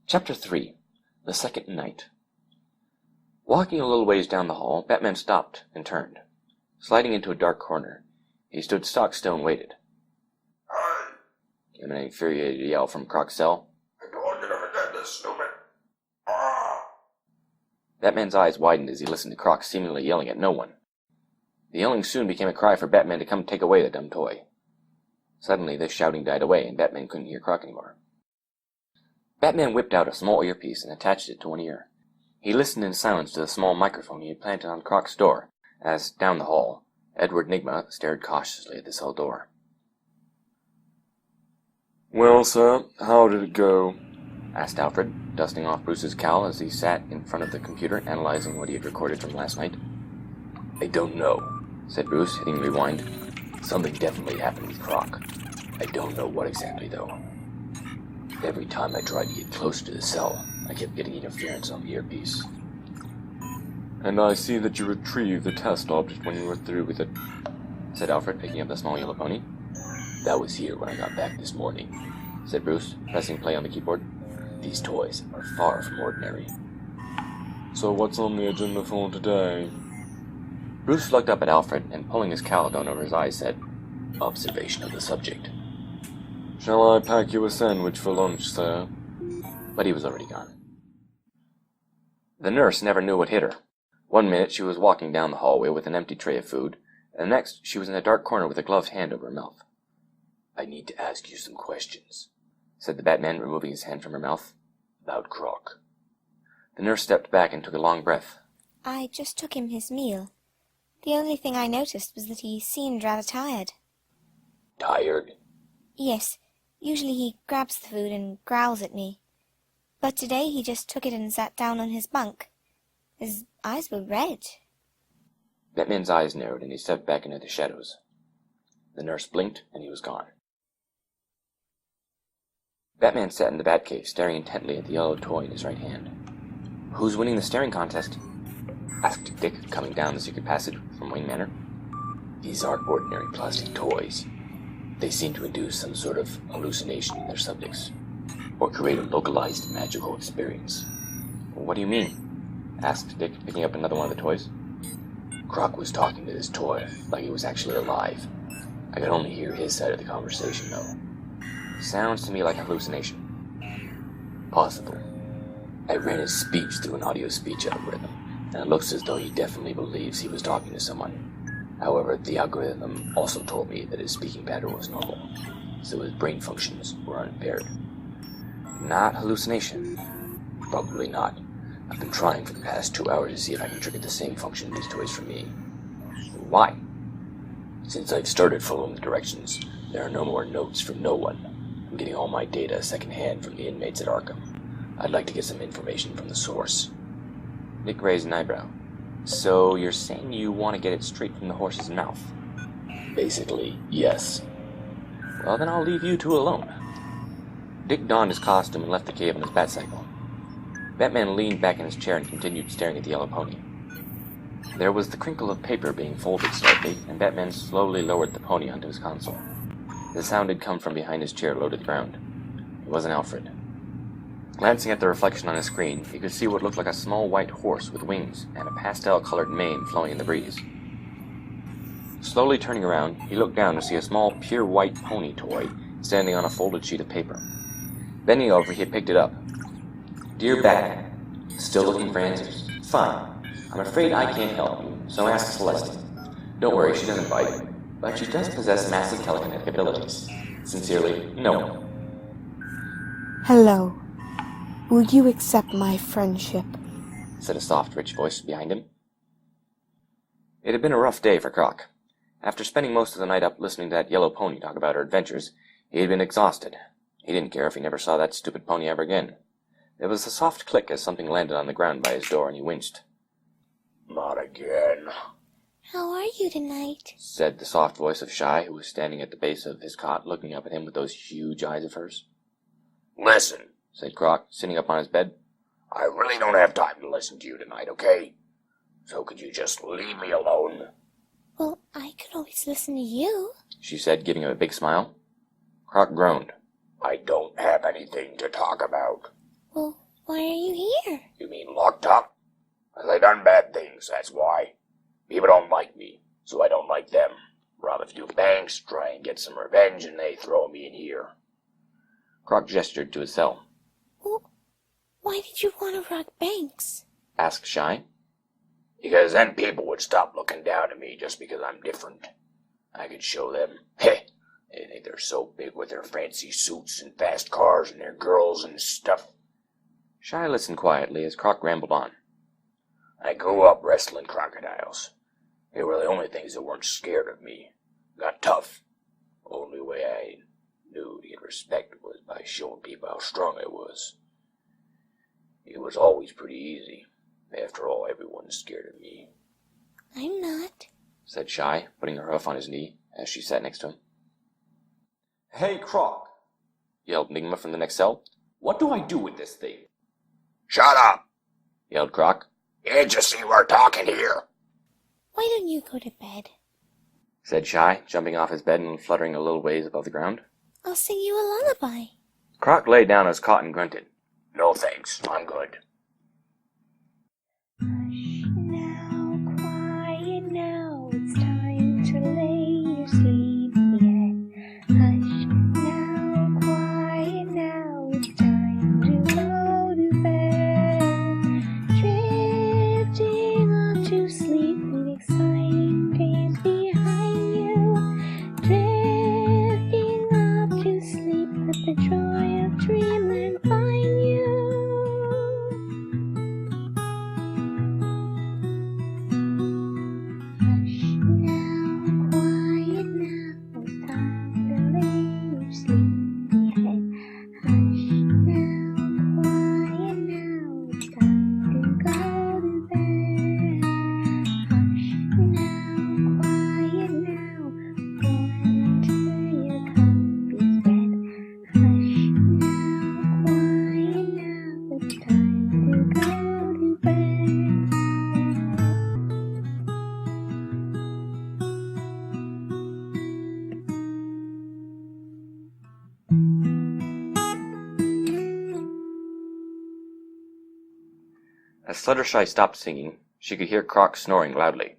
Chapter 3. The Second Night. Walking a little ways down the hall, Batman stopped and turned. Sliding into a dark corner, he stood stock still and waited. Came an infuriated yell from Croc's cell. I told you to forget this, stupid. Batman's eyes widened as he listened to Croc seemingly yelling at no one. The yelling soon became a cry for Batman to come take away the dumb toy. Suddenly, this shouting died away, and Batman couldn't hear Croc anymore. Batman whipped out a small earpiece and attached it to one ear. He listened in silence to the small microphone he had planted on Croc's door, as, down the hall, Edward Nygma stared cautiously at the cell door. "Well, sir, how did it go?" asked Alfred, dusting off Bruce's cowl as he sat in front of the computer analyzing what he had recorded from last night. "I don't know," said Bruce, hitting rewind. "Something definitely happened with Croc. I don't know what exactly, though. Every time I tried to get closer to the cell, I kept getting interference on the earpiece." "And I see that you retrieved the test object when you were through with it," said Alfred, picking up the small yellow pony. "That was here when I got back this morning," said Bruce, pressing play on the keyboard. "These toys are far from ordinary." "So what's on the agenda for today?" Bruce looked up at Alfred and, pulling his cowl down over his eyes, said, "Observation of the subject." "Shall I pack you a sandwich for lunch, sir?" But he was already gone. The nurse never knew what hit her. One minute she was walking down the hallway with an empty tray of food, and the next she was in a dark corner with a gloved hand over her mouth. "I need to ask you some questions," said the Batman, removing his hand from her mouth. "About Croc." The nurse stepped back and took a long breath. "I just took him his meal. The only thing I noticed was that he seemed rather tired." "Tired?" "Yes. Usually he grabs the food and growls at me. But today he just took it and sat down on his bunk. His eyes were red." Batman's eyes narrowed and he stepped back into the shadows. The nurse blinked and he was gone. Batman sat in the Batcave, staring intently at the yellow toy in his right hand. "Who's winning the staring contest?" asked Dick, coming down the secret passage from Wayne Manor. "These aren't ordinary plastic toys. They seem to induce some sort of hallucination in their subjects, or create a localized magical experience." "What do you mean?" asked Dick, picking up another one of the toys. Croc was talking to this toy like he was actually alive. I could only hear his side of the conversation, though. "Sounds to me like a hallucination." "Possible. I ran his speech through an audio speech algorithm, and it looks as though he definitely believes he was talking to someone. However, the algorithm also told me that his speaking pattern was normal, so his brain functions were unimpaired." "Not hallucination." "Probably not. I've been trying for the past 2 hours to see if I can trigger the same function in these toys for me." "Why?" "Since I've started following the directions, there are no more notes from no one. I'm getting all my data secondhand from the inmates at Arkham. I'd like to get some information from the source." Dick raised an eyebrow. "So you're saying you want to get it straight from the horse's mouth?" "Basically, yes." "Well, then I'll leave you two alone." Dick donned his costume and left the cave on his Batcycle. Batman leaned back in his chair and continued staring at the yellow pony. There was the crinkle of paper being folded slightly, and Batman slowly lowered the pony onto his console. The sound had come from behind his chair, low to the ground. It wasn't Alfred. Glancing at the reflection on his screen, he could see what looked like a small white horse with wings and a pastel-colored mane flowing in the breeze. Slowly turning around, he looked down to see a small, pure white pony toy standing on a folded sheet of paper. Bending over, he had picked it up. "Dear Batman, still looking for answers? Fine. I'm afraid I can't help you, so ask Celeste. Don't worry, she doesn't bite, but she does possess massive telekinetic abilities. Sincerely, no one." "Hello. Will you accept my friendship?" said a soft, rich voice behind him. It had been a rough day for Croc. After spending most of the night up listening to that yellow pony talk about her adventures, he had been exhausted. He didn't care if he never saw that stupid pony ever again. There was a soft click as something landed on the ground by his door, and he winced. Not again. "How are you tonight?" said the soft voice of Shy, who was standing at the base of his cot looking up at him with those huge eyes of hers. "Listen," said Croc, sitting up on his bed. "I really don't have time to listen to you tonight, okay? So could you just leave me alone?" "Well, I could always listen to you," she said, giving him a big smile. Croc groaned. "I don't have anything to talk about." Well, why are you here? You mean locked up? I done bad things, that's why. People don't like me, so I don't like them. Rob a few banks, try and get some revenge, and they throw me in here. Croc gestured to his cell. Well, why did you want to rob banks? Asked Shy. Because then people would stop looking down at me just because I'm different. I could show them, hey, they think they're so big with their fancy suits and fast cars and their girls and stuff. Shy listened quietly as Croc rambled on. I grew up wrestling crocodiles. They were the only things that weren't scared of me. Got tough. Only way I knew to get respect was by showing people how strong I was. It was always pretty easy. After all, everyone's scared of me. I'm not, said Shy, putting her hoof on his knee as she sat next to him. Hey, Croc, Yelled Nigma from the next cell. what do I do with this thing? Shut up! Yelled Croc. Can't you see we're talking here? why don't you go to bed? Said Shy, jumping off his bed and fluttering a little ways above the ground. I'll sing you a lullaby. Croc lay down as caught and grunted. No thanks, I'm good. Hush now, quiet now, it's time to lay your sleepy head. Hush now, quiet now, it's time to go to bed. Drifting off to sleep, leave exciting dreams behind you. Drifting off to sleep, let the joy of dreamland find you. As Fluttershy stopped singing, she could hear Croc snoring loudly.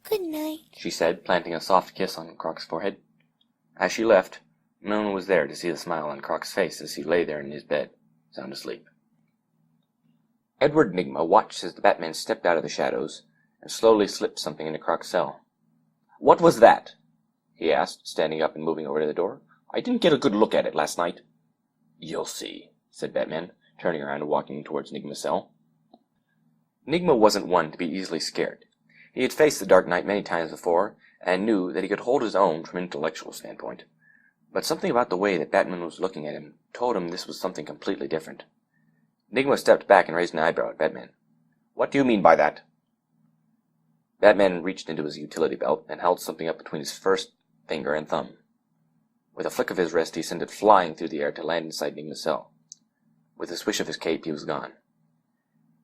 Good night. She said, planting a soft kiss on Croc's forehead. As she left, no one was there to see the smile on Croc's face as he lay there in his bed, sound asleep. Edward Nigma watched as the Batman stepped out of the shadows and slowly slipped something into Croc's cell. "What was that?" he asked, standing up and moving over to the door. "I didn't get a good look at it last night." "You'll see," said Batman, turning around and walking towards Nigma's cell. Nigma wasn't one to be easily scared. He had faced the Dark Knight many times before, and knew that he could hold his own from an intellectual standpoint. But something about the way that Batman was looking at him told him this was something completely different. Nigma stepped back and raised an eyebrow at Batman. "What do you mean by that?" Batman reached into his utility belt and held something up between his first finger and thumb. With a flick of his wrist, he sent it flying through the air to land inside Nigma's cell. With a swish of his cape, he was gone.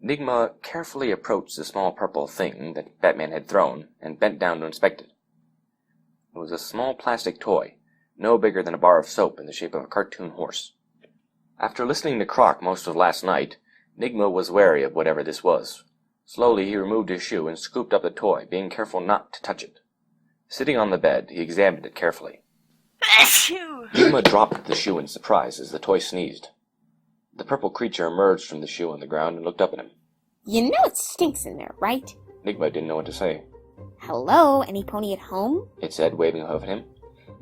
Nigma carefully approached the small purple thing that Batman had thrown and bent down to inspect it. It was a small plastic toy, no bigger than a bar of soap in the shape of a cartoon horse. After listening to Croc most of last night, Nigma was wary of whatever this was. Slowly he removed his shoe and scooped up the toy, being careful not to touch it. Sitting on the bed, he examined it carefully. Nigma dropped the shoe in surprise as the toy sneezed. The purple creature emerged from the shoe on the ground and looked up at him. You know it stinks in there, right? Nigma didn't know what to say. Hello, any pony at home? It said, waving a hoof at him.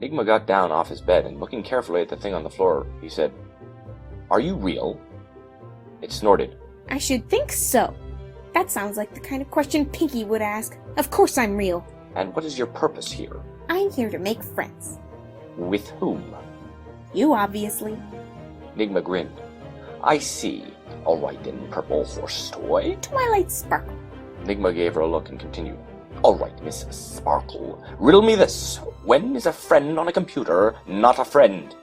Nigma got down off his bed and, looking carefully at the thing on the floor, he said, "Are you real?" It snorted. I should think so. That sounds like the kind of question Pinky would ask. Of course I'm real. "And what is your purpose here?" I'm here to make friends. "With whom?" You, obviously. Nigma grinned. "I see. All right then, purple horse toy." Twilight Sparkle. Nigma gave her a look and continued. "All right, Miss Sparkle, riddle me this. When is a friend on a computer not a friend?"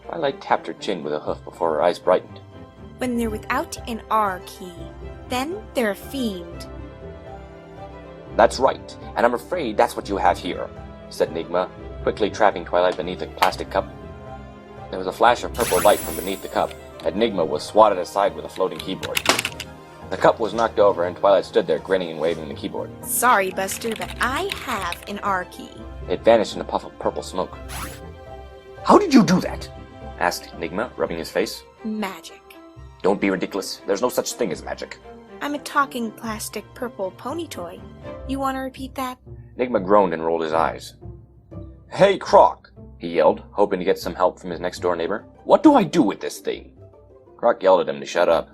Twilight tapped her chin with a hoof before her eyes brightened. When they're without an R key, then they're a fiend. That's right, and I'm afraid that's what you have here, said Nigma, quickly trapping Twilight beneath a plastic cup. There was a flash of purple light from beneath the cup, and Nigma was swatted aside with a floating keyboard. The cup was knocked over, and Twilight stood there grinning and waving the keyboard. Sorry, Buster, but I have an R key. It vanished in a puff of purple smoke. How did you do that? Asked Nigma, rubbing his face. Magic. Don't be ridiculous. There's no such thing as magic. I'm a talking plastic purple pony toy. You want to repeat that? Nigma groaned and rolled his eyes. Hey, Croc, he yelled, hoping to get some help from his next-door neighbor. What do I do with this thing? Croc yelled at him to shut up.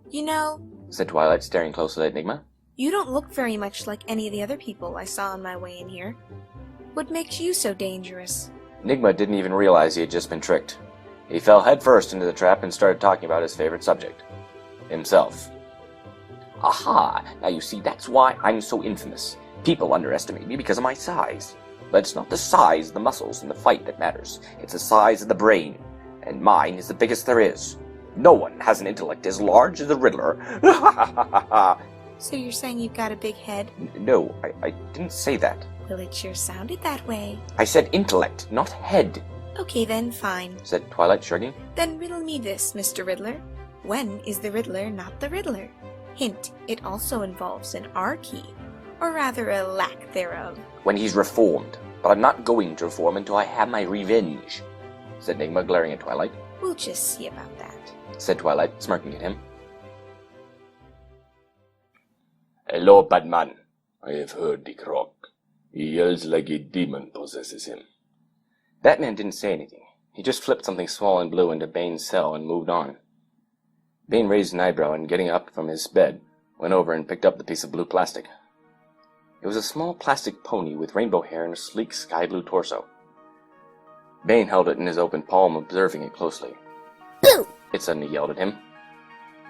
You know, Said Twilight, staring closely at Nigma. you don't look very much like any of the other people I saw on my way in here. What makes you so dangerous? Nigma didn't even realize he had just been tricked. He fell headfirst into the trap and started talking about his favorite subject. Himself. Aha! Now you see, that's why I'm so infamous. People underestimate me because of my size. But it's not the size of the muscles in the fight that matters. It's the size of the brain. And mine is the biggest there is. No one has an intellect as large as the Riddler. So you're saying you've got a big head? No, I didn't say that. Well, it sure sounded that way. I said intellect, not head, Okay then, fine. said Twilight, shrugging. Then riddle me this, Mr. Riddler. When is the Riddler not the Riddler? Hint, it also involves an R key. Or rather a lack thereof. When he's reformed. But I'm not going to reform until I have my revenge, said Nigma, glaring at Twilight. We'll just see about that. Said Twilight, smirking at him. Hello, Batman. I have heard the Croc. He yells like a demon possesses him. Batman didn't say anything. He just flipped something small and blue into Bane's cell and moved on. Bane raised an eyebrow and, getting up from his bed, went over and picked up the piece of blue plastic. It was a small plastic pony with rainbow hair and a sleek sky blue torso. Bane held it in his open palm, observing it closely. Boo! It suddenly yelled at him.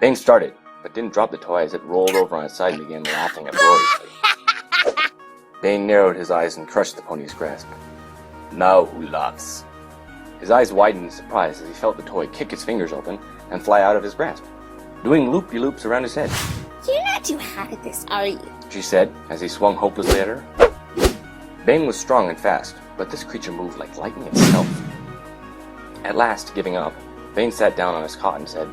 Bane started, but didn't drop the toy as it rolled over on its side and began laughing uproariously. Bane narrowed his eyes and crushed the pony's grasp. Now who laughs? His eyes widened in surprise as he felt the toy kick his fingers open and fly out of his grasp, doing loop-de-loops around his head. You're not too hard at this, are you? She said, as he swung hopelessly at her. Bane was strong and fast, but this creature moved like lightning itself. At last, giving up, Bane sat down on his cot and said,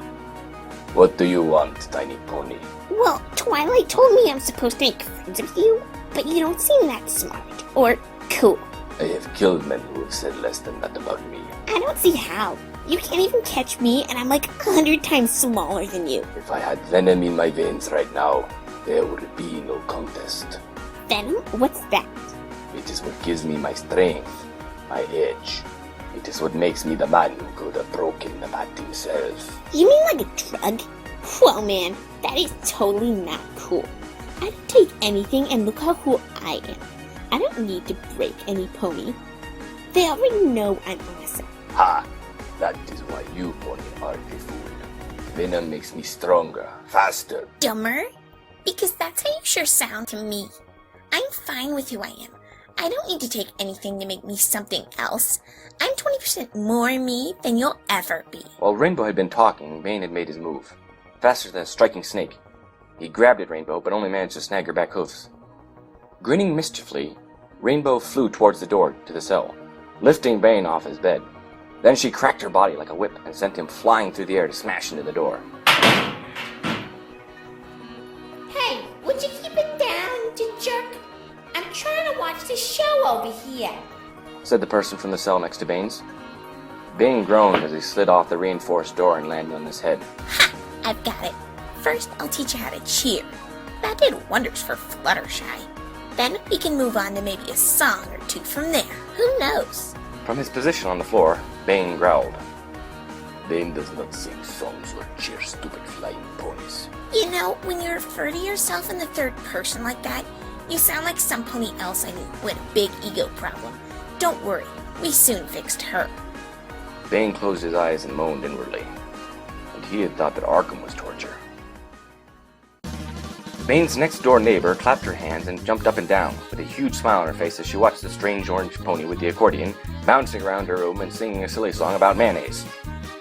What do you want, tiny pony? Well, Twilight told me I'm supposed to make friends with you, but you don't seem that smart. Or cool. I have killed men who have said less than that about me. I don't see how. You can't even catch me, and I'm like 100 times smaller than you. If I had venom in my veins right now, there would be no contest. Venom? What's that? It is what gives me my strength, my edge. It is what makes me the man who could have broken the bat himself. You mean like a drug? Well, man, that is totally not cool. I don't take anything, and look how cool I am. I don't need to break any pony. They already know I'm awesome. Ha! That is why you, pony, are a fool. Venom makes me stronger, faster. Dumber? Because that's how you sure sound to me. I'm fine with who I am. I don't need to take anything to make me something else. I'm 20% more me than you'll ever be. While Rainbow had been talking, Bane had made his move. Faster than a striking snake. He grabbed at Rainbow, but only managed to snag her back hoofs. Grinning mischiefully, Rainbow flew towards the door to the cell, lifting Bane off his bed. Then she cracked her body like a whip and sent him flying through the air to smash into the door. Hey, would you keep it down, you jerk? I'm trying to watch this show over here. Said the person from the cell next to Bane's. Bane groaned as he slid off the reinforced door and landed on his head. Ha! I've got it. First, I'll teach you how to cheer. That did wonders for Fluttershy. Then we can move on to maybe a song or two from there. Who knows? From his position on the floor, Bane growled. Bane does not sing songs or cheer stupid flying ponies. You know, when you refer to yourself in the third person like that, you sound like some pony else I knew with a big ego problem. Don't worry, we soon fixed her. Bane closed his eyes and moaned inwardly. And he had thought that Arkham was torture. Bane's next-door neighbor clapped her hands and jumped up and down, with a huge smile on her face as she watched the strange orange pony with the accordion bouncing around her room and singing a silly song about mayonnaise.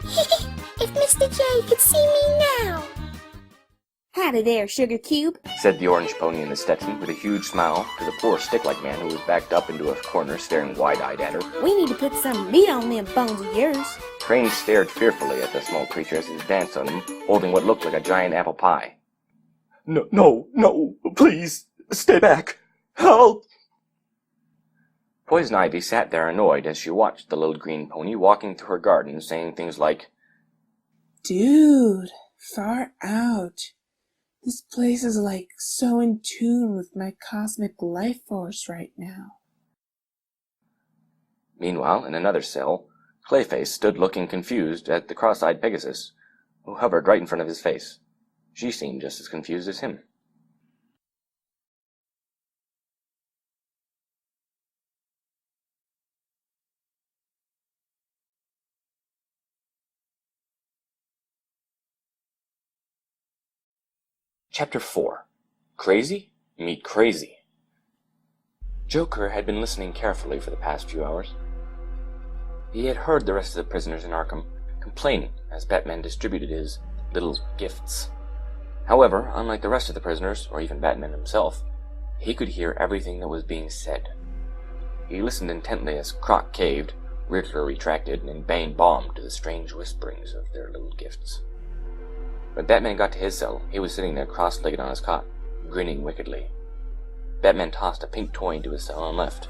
If Mr. J could see me now. Howdy there, Sugar Cube. said the orange pony in the Stetson with a huge smile to the poor stick-like man who was backed up into a corner staring wide-eyed at her. We need to put some meat on them bones of yours. Crane stared fearfully at the small creature as he danced on him, holding what looked like a giant apple pie. No, please, stay back. Help! Poison Ivy sat there annoyed as she watched the little green pony walking through her garden, saying things like, Dude, far out. This place is like so in tune with my cosmic life force right now. Meanwhile, in another cell, Clayface stood looking confused at the cross-eyed Pegasus, who hovered right in front of his face. She seemed just as confused as him. Chapter 4. Crazy? Meet Crazy. Joker had been listening carefully for the past few hours. He had heard the rest of the prisoners in Arkham complaining as Batman distributed his little gifts. However, unlike the rest of the prisoners, or even Batman himself, he could hear everything that was being said. He listened intently as Croc caved, Riddler retracted, and Bane bombed to the strange whisperings of their little gifts. When Batman got to his cell, he was sitting there cross-legged on his cot, grinning wickedly. Batman tossed a pink toy into his cell and left.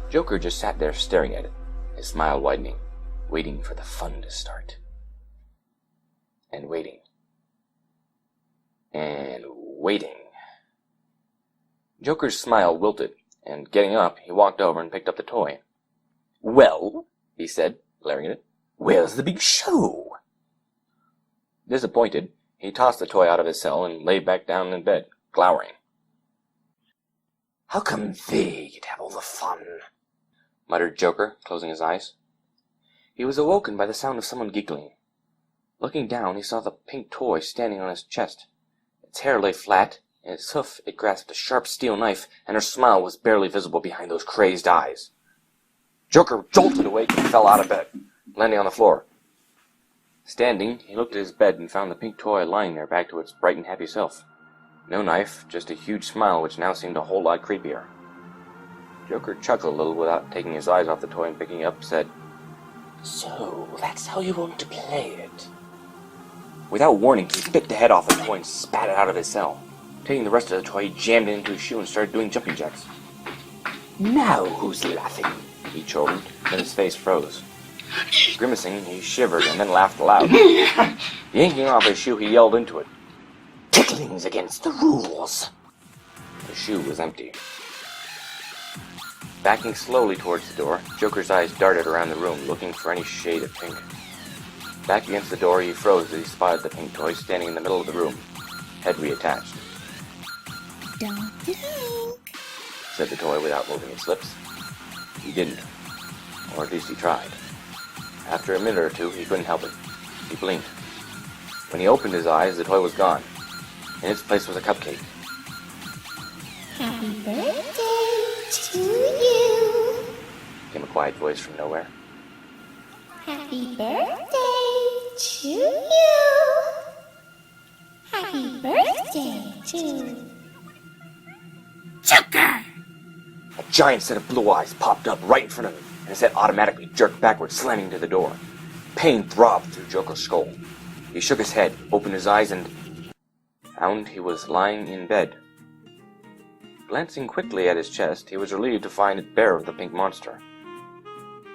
Joker just sat there staring at it, his smile widening, waiting for the fun to start. And waiting. And waiting. Joker's smile wilted, and getting up, he walked over and picked up the toy. "Well," he said, glaring at it, "where's the big show?" Disappointed, he tossed the toy out of his cell and lay back down in bed, glowering. How come they get to have all the fun? Muttered Joker, closing his eyes. He was awoken by the sound of someone giggling. Looking down, he saw the pink toy standing on his chest. Its hair lay flat, in its hoof it grasped a sharp steel knife, and her smile was barely visible behind those crazed eyes. Joker jolted awake and fell out of bed, landing on the floor. Standing, he looked at his bed and found the pink toy lying there back to its bright and happy self. No knife, just a huge smile which now seemed a whole lot creepier. Joker chuckled a little without taking his eyes off the toy and picking it up, said, So, that's how you want to play it. Without warning, he bit the head off the toy and spat it out of his cell. Taking the rest of the toy, he jammed it into his shoe and started doing jumping jacks. Now who's laughing? He chortled, then his face froze. Grimacing, he shivered and then laughed aloud. Yanking off his shoe, he yelled into it. Tickling's against the rules. The shoe was empty. Backing slowly towards the door, Joker's eyes darted around the room, looking for any shade of pink. Back against the door, he froze as he spotted the pink toy standing in the middle of the room, head reattached. Don't think. Said the toy without moving its lips. He didn't. Or at least he tried. After a minute or two, he couldn't help it. He blinked. When he opened his eyes, the toy was gone. In its place was a cupcake. Happy birthday to you. Came a quiet voice from nowhere. Happy birthday to you. Happy birthday to Joker. A giant set of blue eyes popped up right in front of him, and his head automatically jerked backward, slamming to the door. Pain throbbed through Joker's skull. He shook his head, opened his eyes, and found he was lying in bed. Glancing quickly at his chest, he was relieved to find it bare of the pink monster.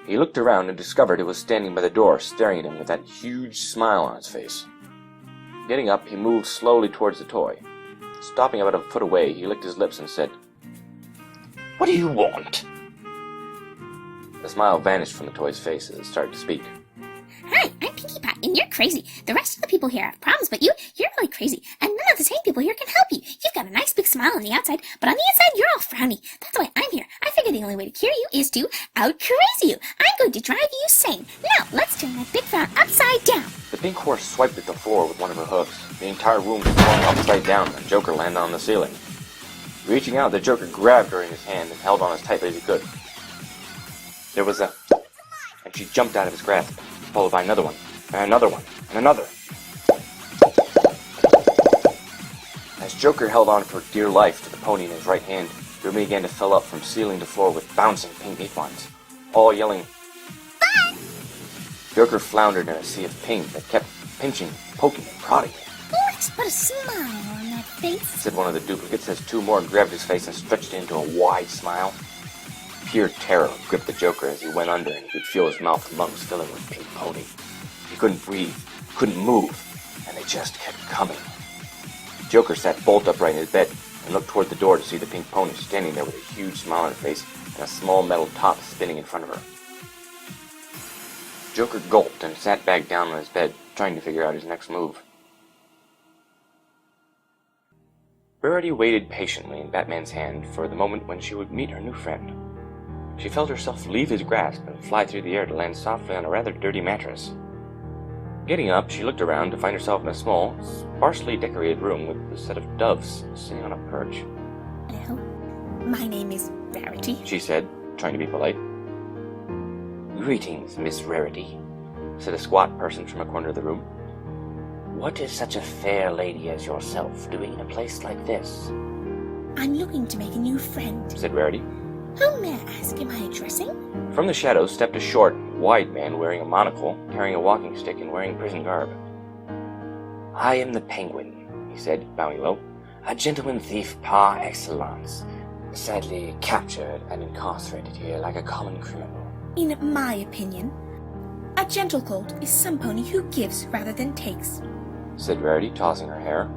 He looked around and discovered it was standing by the door, staring at him with that huge smile on its face. Getting up, he moved slowly towards the toy. Stopping about a foot away, he licked his lips and said, What do you want? The smile vanished from the toy's face as it started to speak. Hi, I'm Pinkie Pie, and you're crazy. The rest of the people here have problems, but you're really crazy, and none of the sane people here can help you. You've got a nice big smile on the outside, but on the inside, you're all frowny. That's why I'm here. I figure the only way to cure you is to out-crazy you. I'm going to drive you sane. Now, let's turn that big frown upside down. The pink horse swiped at the floor with one of her hooves. The entire room swung upside down, and Joker landed on the ceiling. Reaching out, the Joker grabbed her in his hand and held on as tightly as he could. There was a... and she jumped out of his grasp, followed by another one, and another one, and another. As Joker held on for dear life to the pony in his right hand, the room began to fill up from ceiling to floor with bouncing pink ink lines, all yelling, "Bye!" Joker floundered in a sea of pink that kept pinching, poking, and prodding him. Let's put a smile on that face, Said one of the duplicates as two more grabbed his face and stretched it into a wide smile. Pure terror gripped the Joker as he went under and he could feel his mouth and lungs filling with pink pony. He couldn't breathe, couldn't move, and they just kept coming. Joker sat bolt upright in his bed and looked toward the door to see the pink pony standing there with a huge smile on her face and a small metal top spinning in front of her. Joker gulped and sat back down on his bed, trying to figure out his next move. Rarity waited patiently in Batman's hand for the moment when she would meet her new friend. She felt herself leave his grasp and fly through the air to land softly on a rather dirty mattress. Getting up, she looked around to find herself in a small, sparsely decorated room with a set of doves sitting on a perch. Hello, my name is Rarity. She said, trying to be polite. "Greetings, Miss Rarity," said a squat person from a corner of the room. "What is such a fair lady as yourself doing in a place like this?" I'm looking to make a new friend. said Rarity. Who, may I ask, am I addressing? From the shadows stepped a short, wide man wearing a monocle, carrying a walking stick, and wearing prison garb. "I am the Penguin," he said, bowing low. "A gentleman thief par excellence, sadly captured and incarcerated here like a common criminal." In my opinion, a gentle colt is some pony who gives rather than takes, said Rarity, tossing her hair.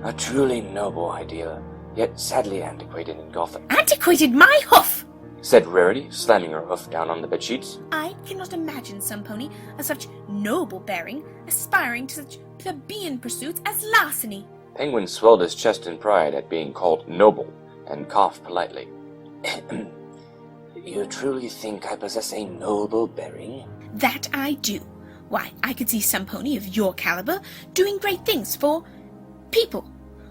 "A truly noble ideal, yet sadly antiquated in Gotham," Antiquated my hoof! said Rarity, slamming her hoof down on the bedsheets. I cannot imagine some pony of such noble bearing aspiring to such plebeian pursuits as larceny. Penguin swelled his chest in pride at being called noble, and coughed politely. "You truly think I possess a noble bearing?" That I do. Why, I could see some pony of your caliber doing great things for people.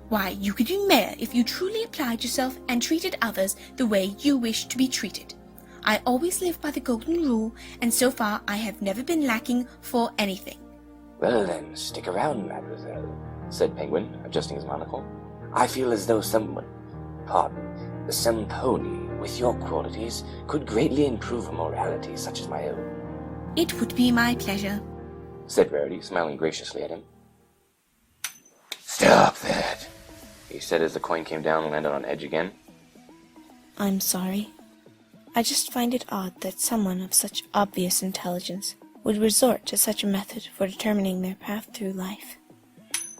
Why, you could be mayor if you truly applied yourself and treated others the way you wish to be treated. I always live by the golden rule, and so far I have never been lacking for anything. "Well then, stick around, mademoiselle," said Penguin, adjusting his monocle. "I feel as though some pony with your qualities could greatly improve a morality such as my own." It would be my pleasure, said Rarity, smiling graciously at him. Stop that, he said as the coin came down and landed on edge again. I'm sorry. I just find it odd that someone of such obvious intelligence would resort to such a method for determining their path through life.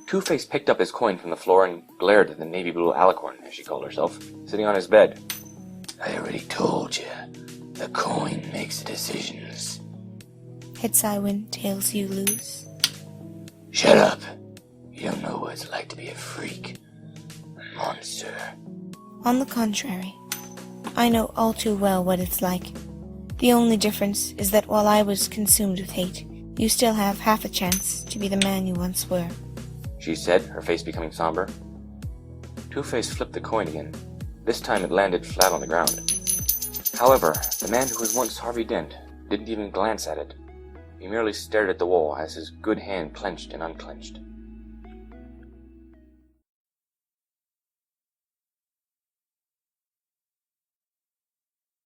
Two-Face picked up his coin from the floor and glared at the navy blue alicorn, as she called herself, sitting on his bed. I already told you, the coin makes the decisions. Heads I win, tails you lose. Shut up. You don't know what it's like to be a freak. A monster. On the contrary, I know all too well what it's like. The only difference is that while I was consumed with hate, you still have half a chance to be the man you once were, she said, her face becoming somber. Two-Face flipped the coin again. This time it landed flat on the ground. However, the man who was once Harvey Dent didn't even glance at it. He merely stared at the wall as his good hand clenched and unclenched.